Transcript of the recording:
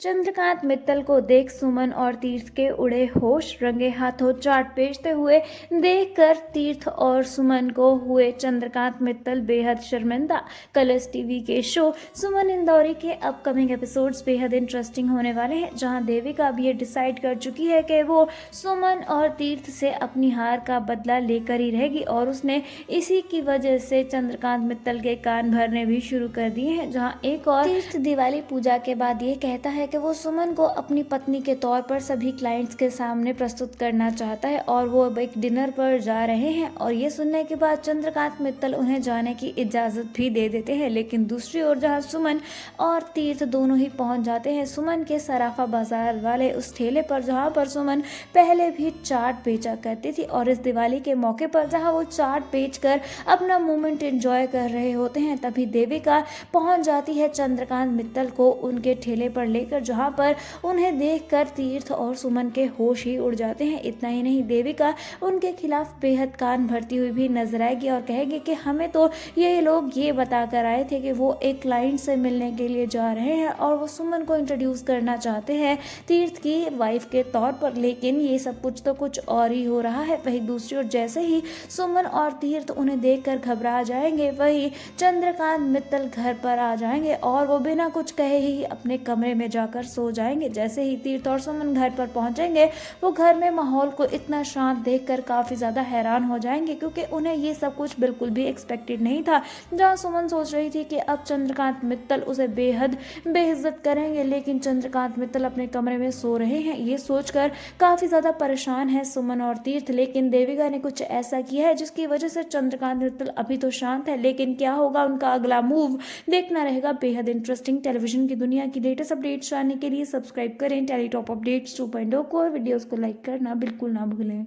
चंद्रकांत मित्तल को देख सुमन और तीर्थ के उड़े होश। रंगे हाथों चार्ट पेचते हुए देखकर तीर्थ और सुमन को हुए चंद्रकांत मित्तल बेहद शर्मिंदा। कलर्स टीवी के शो सुमन इंदौरी के अपकमिंग एपिसोड्स बेहद इंटरेस्टिंग होने वाले हैं, जहां देविका भी ये डिसाइड कर चुकी है कि वो सुमन और तीर्थ से अपनी हार का बदला लेकर ही रहेगी और उसने इसी की वजह से चंद्रकांत मित्तल के कान भरने भी शुरू कर दिए हैं। जहां एक और तीर्थ दिवाली पूजा के बाद ये कहता है कि वो सुमन को अपनी पत्नी के तौर पर सभी क्लाइंट्स के सामने प्रस्तुत करना चाहता है और वो अब एक डिनर पर जा रहे हैं। और ये सुनने के बाद चंद्रकांत मित्तल उन्हें जाने की इजाजत भी दे देते हैं। लेकिन दूसरी ओर जहां सुमन और तीर्थ दोनों ही पहुंच जाते हैं सुमन के सराफा बाजार वाले उस ठेले पर, जहां पर सुमन पहले भी चाट बेचा करती थी। और इस दिवाली के मौके पर जहां वो चाट बेचकर अपना मोमेंट एंजॉय कर रहे होते हैं, तभी देविका पहुंच जाती है चंद्रकांत मित्तल को उनके ठेले पर लेकर, जहां पर उन्हें देखकर तीर्थ और सुमन के होश ही उड़ जाते हैं। इतना ही नहीं, देविका उनके खिलाफ बेहद कान भरती हुई भी नजर आएगी और कहेगी कि हमें तो ये लोग ये बताकर आए थे कि वो एक क्लाइंट से मिलने के लिए जा रहे हैं और वो सुमन को इंट्रोड्यूस करना चाहते हैं तीर्थ की वाइफ के तौर पर, लेकिन ये सब कुछ तो कुछ और ही हो रहा है। वही दूसरी ओर जैसे ही सुमन और तीर्थ उन्हें देखकर घबरा जाएंगे, वही चंद्रकांत मित्तल घर पर आ जाएंगे और वो बिना कुछ कहे ही अपने कमरे में जाकर सो जाएंगे। जैसे ही तीर्थ और सुमन घर पर पहुंचेंगे, वो घर में माहौल को इतना शांत देखकर काफी ज्यादा हैरान हो जाएंगे, क्योंकि उन्हें ये सब कुछ बिल्कुल भी एक्सपेक्टेड नहीं था। जहां सुमन सोच रही थी कि अब चंद्रकांत मित्तल उसे बेहद बेइज्जत करेंगे, लेकिन चंद्रकांत मित्तल अपने कमरे में सो रहे हैं। ये सोचकर काफी ज्यादा परेशान है सुमन और तीर्थ, लेकिन देविका ने कुछ ऐसा किया है जिसकी वजह से चंद्रकांत मित्तल अभी तो शांत है, लेकिन क्या होगा उनका अगला मूव देखना रहेगा बेहद इंटरेस्टिंग। टेलीविजन की दुनिया की लेटेस्ट अपडेट्स जानने के लिए सब्सक्राइब करें टेली टॉप अपडेट्स 2.0 को और वीडियोस को लाइक करना बिल्कुल ना भूलें।